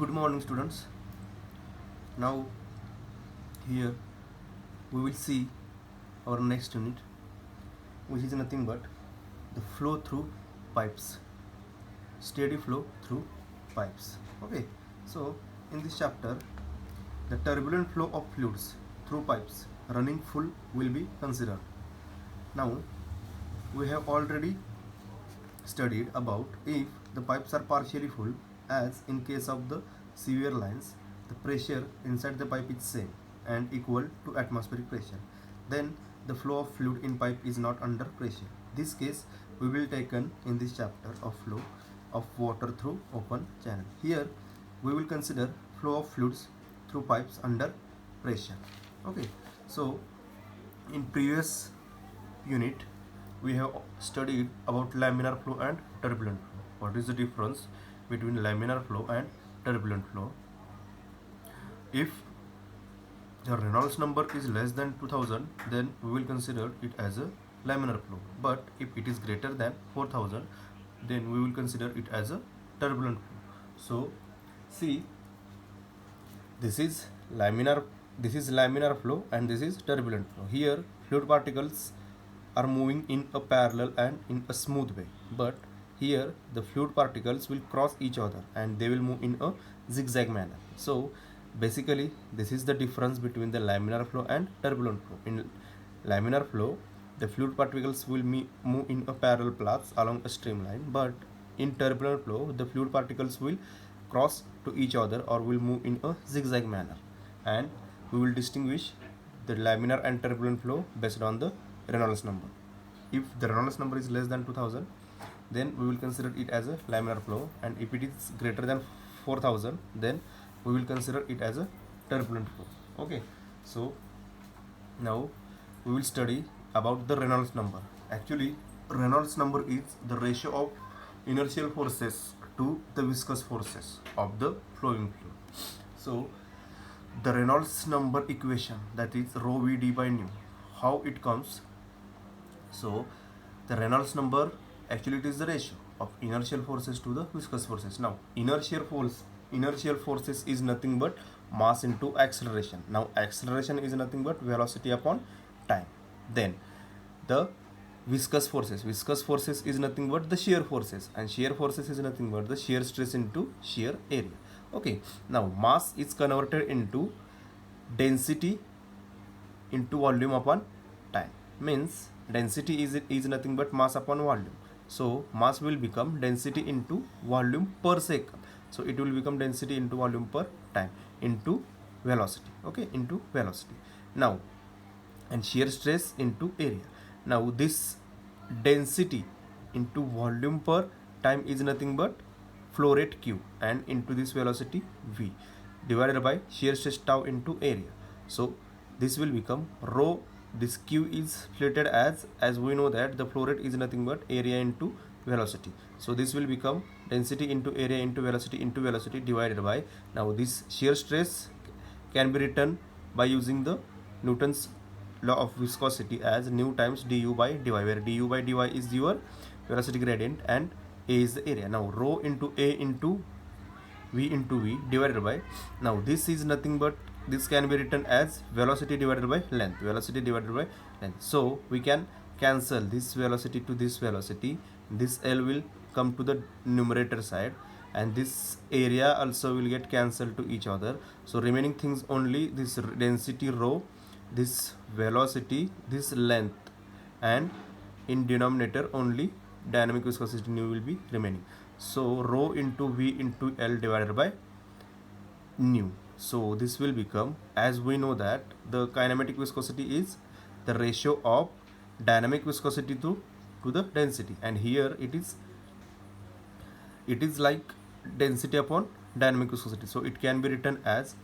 Good morning, students. Now, here we will see our next unit, which is nothing but the flow through pipes, steady flow through pipes. Okay, so in this chapter, the turbulent flow of fluids through pipes running full will be considered. Now, we have already studied about if the pipes are partially full, as in case of the severe lines, the pressure inside the pipe is same and equal to atmospheric pressure, then the flow of fluid in pipe is not under pressure. This case we will taken in this chapter of flow of water through open channel. Here we will consider flow of fluids through pipes under pressure. Okay, so in previous unit we have studied about laminar flow and turbulent flow. What is the difference between laminar flow and turbulent flow? If the Reynolds number is less than 2000, then we will consider it as a laminar flow, but if it is greater than 4000, then we will consider it as a turbulent flow. So see, this is laminar flow and this is turbulent flow. Here fluid particles are moving in a parallel and in a smooth way, but here the fluid particles will cross each other and they will move in a zigzag manner. So basically this is the difference between the laminar flow and turbulent flow. In laminar flow, the fluid particles will move in a parallel paths along a streamline, but in turbulent flow the fluid particles will cross to each other or will move in a zigzag manner, and we will distinguish the laminar and turbulent flow based on the Reynolds number. If the Reynolds number is less than 2000, then we will consider it as a laminar flow, and if it is greater than 4000, then we will consider it as a turbulent flow. Okay, so now we will study about the Reynolds number. Actually, Reynolds number is the ratio of inertial forces to the viscous forces of the flowing fluid. So the Reynolds number equation, that is rho v d by nu, how it comes? So the Reynolds number, actually it is the ratio of inertial forces to the viscous forces. Now inertial forces is nothing but mass into acceleration. Now acceleration is nothing but velocity upon time. Then the viscous forces is nothing but the shear forces, and shear forces is nothing but the shear stress into shear area. Okay, now mass is converted into density into volume upon time, means density is nothing but mass upon volume. So mass will become density into volume per second, so it will become density into volume per time into velocity. Okay, into velocity. Now, and shear stress into area. Now this density into volume per time is nothing but flow rate q, and into this velocity v, divided by shear stress tau into area. So this will become rho. This q is stated as we know that the flow rate is nothing but area into velocity. So this will become density into area into velocity divided by, now this shear stress can be written by using the Newton's law of viscosity as nu times du by dy, where du by dy is your velocity gradient and a is the area. Now rho into a into v divided by, now this is nothing but, this can be written as velocity divided by length, so we can cancel this velocity to this velocity. This L will come to the numerator side, and this area also will get cancelled to each other. So remaining things only this density rho, this velocity, this length, and in denominator only dynamic viscosity nu will be remaining. So rho into v into L divided by nu. So this will become, as we know that the kinematic viscosity is the ratio of dynamic viscosity to the density, and here it is like density upon dynamic viscosity. So it can be written as,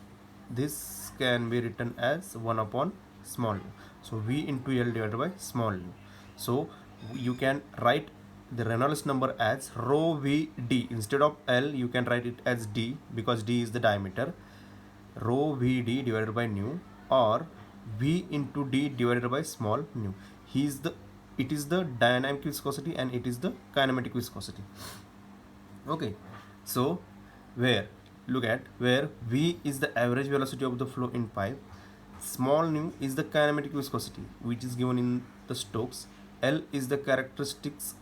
this can be written as 1 upon small u. So v into L divided by small u. So you can write the Reynolds number as rho v d. Instead of L, you can write it as d, because d is the diameter. Rho v d divided by nu, or v into d divided by small nu. It is the dynamic viscosity and it is the kinematic viscosity. Okay, so where look at where V is the average velocity of the flow in pipe, small nu is the kinematic viscosity which is given in the Stokes, L is the characteristics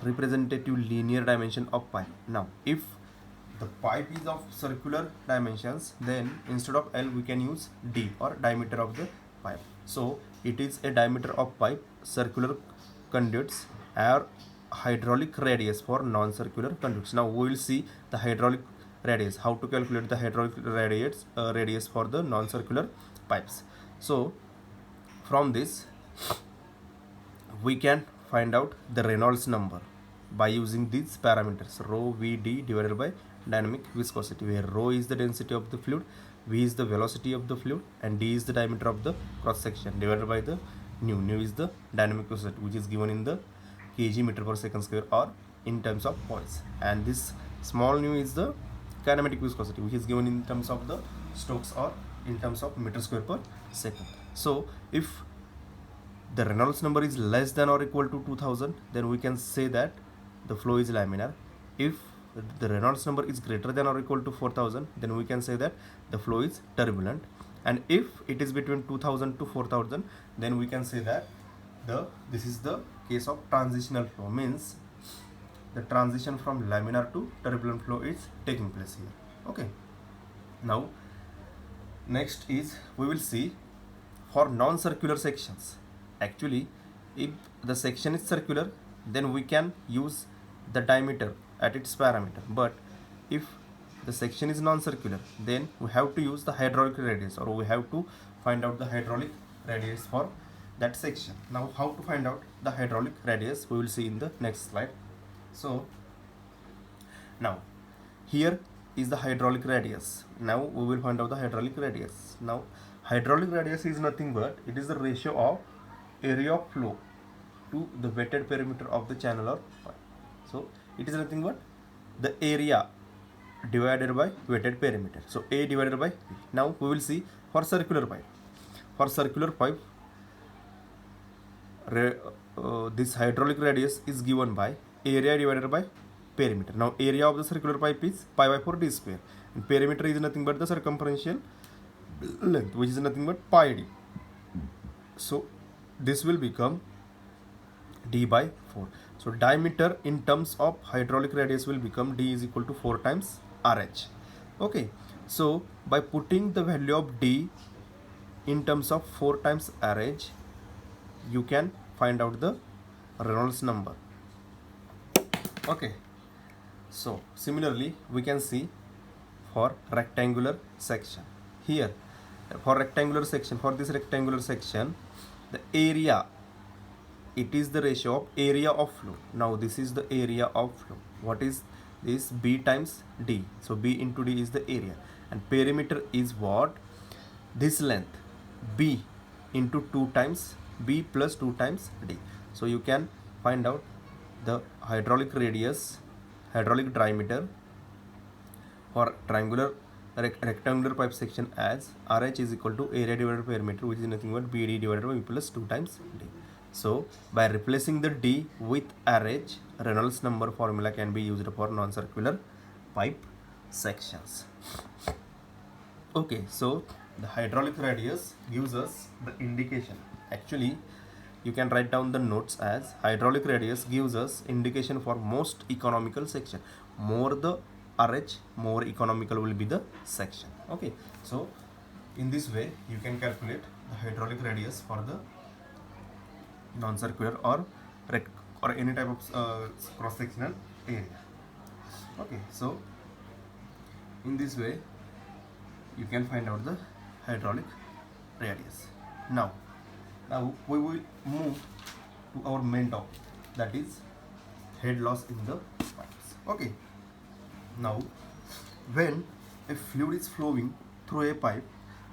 representative linear dimension of pipe. Now if the pipe is of circular dimensions, then instead of L we can use D, or diameter of the pipe. So it is a diameter of pipe. Circular conduits are hydraulic radius for non-circular conduits. Now we will see the hydraulic radius, how to calculate the hydraulic radius for the non-circular pipes. So from this we can find out the Reynolds number by using these parameters, rho Vd divided by dynamic viscosity, where rho is the density of the fluid, V is the velocity of the fluid, and D is the diameter of the cross section divided by the nu. Nu is the dynamic viscosity which is given in the kg meter per second square, or in terms of points, and this small nu is the kinematic viscosity which is given in terms of the Stokes, or in terms of meter square per second. So if the Reynolds number is less than or equal to 2000, then we can say that the flow is laminar. If the Reynolds number is greater than or equal to 4000, then we can say that the flow is turbulent. And if it is between 2000 to 4000, then we can say that this is the case of transitional flow, means the transition from laminar to turbulent flow is taking place here. Okay, now next is we will see for non-circular sections. Actually, if the section is circular, then we can use the diameter at its parameter, but if the section is non-circular, then we have to use the hydraulic radius, or we have to find out the hydraulic radius for that section. Now how to find out the hydraulic radius we will see in the next slide. So now here is the hydraulic radius. Now we will find out the hydraulic radius. Now hydraulic radius is nothing but it is the ratio of area of flow to the wetted perimeter of the channel or pipe. So it is nothing but the area divided by wetted perimeter. So A divided by B. Now we will see for circular pipe. For circular pipe, this hydraulic radius is given by area divided by perimeter. Now area of the circular pipe is pi by 4 d square, and perimeter is nothing but the circumferential length, which is nothing but pi d. So this will become d by 4. So diameter in terms of hydraulic radius will become d is equal to 4 times RH. Okay, so by putting the value of d in terms of 4 times RH, you can find out the Reynolds number. Okay, so similarly we can see for rectangular section. Here for rectangular section, for this rectangular section, the area, it is the ratio of area of flow. Now this is the area of flow. What is this? B times D. So B into D is the area, and perimeter is what? This length, B into 2 times B plus 2 times D. So you can find out the hydraulic radius, hydraulic diameter for triangular rectangular pipe section as RH is equal to area divided by perimeter, which is nothing but BD divided by B plus 2 times D. So by replacing the D with RH, Reynolds number formula can be used for non-circular pipe sections. Okay, so the hydraulic radius gives us the indication. Actually, you can write down the notes as hydraulic radius gives us indication for most economical section. More the RH, more economical will be the section. Okay, so in this way you can calculate the hydraulic radius for the non-circular or any type of cross-sectional area. Okay, so in this way you can find out the hydraulic radius. Now we will move to our main topic, that is head loss in the pipes. Okay, now when a fluid is flowing through a pipe,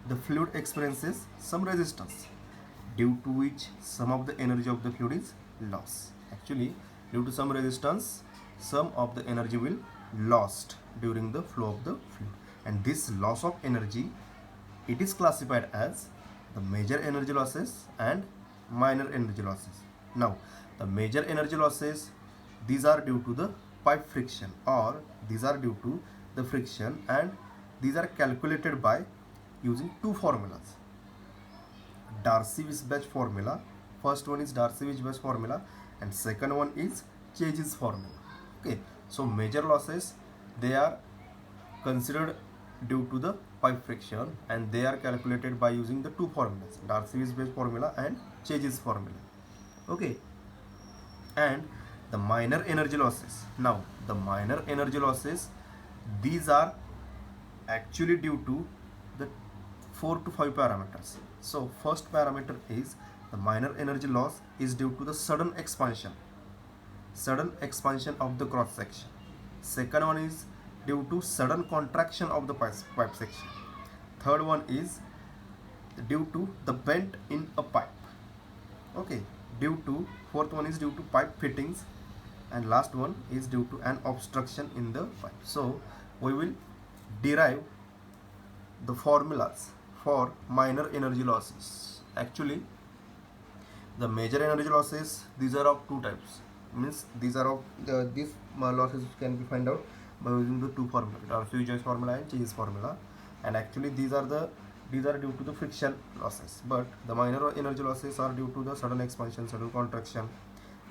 the fluid experiences some resistance, due to which some of the energy of the fluid is lost. Actually, due to some resistance, some of the energy will lost during the flow of the fluid, and this loss of energy, it is classified as the major energy losses and minor energy losses. Now the major energy losses, these are due to the pipe friction, or these are due to the friction, and these are calculated by using two formulas. Darcy-Weisbach formula. First one is Darcy-Weisbach formula and second one is Chase's formula. Okay, so major losses, they are considered due to the pipe friction and they are calculated by using the two formulas, Darcy-Weisbach formula and Chase's formula. Okay, and the minor energy losses. Now the minor energy losses, these are actually due to the 4 to 5 parameters. So first parameter is the minor energy loss is due to the sudden expansion of the cross section. Second one is due to sudden contraction of the pipe section. Third one is due to the bend in a pipe. Okay, fourth one is due to pipe fittings, and last one is due to an obstruction in the pipe. So we will derive the formulas for minor energy losses. Actually, the major energy losses, these are of two types. Means these are of these losses can be found out by using the two formulas, Darcy-Weisbach formula and Chase's formula. And actually these are due to the friction losses, but the minor energy losses are due to the sudden expansion, sudden contraction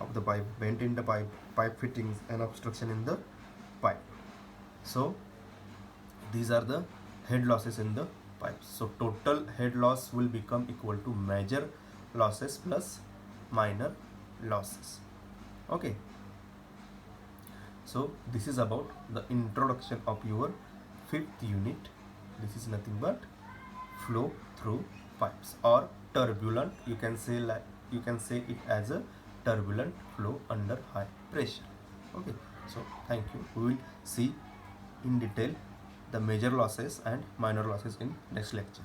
of the pipe, bend in the pipe fittings, and obstruction in the pipe. So these are the head losses in the pipes. So total head loss will become equal to major losses plus minor losses. Okay, so this is about the introduction of your 5th unit. This is nothing but flow through pipes, or turbulent. You can say it as a turbulent flow under high pressure. Okay, so thank you. We will see in detail the major losses and minor losses in next lecture.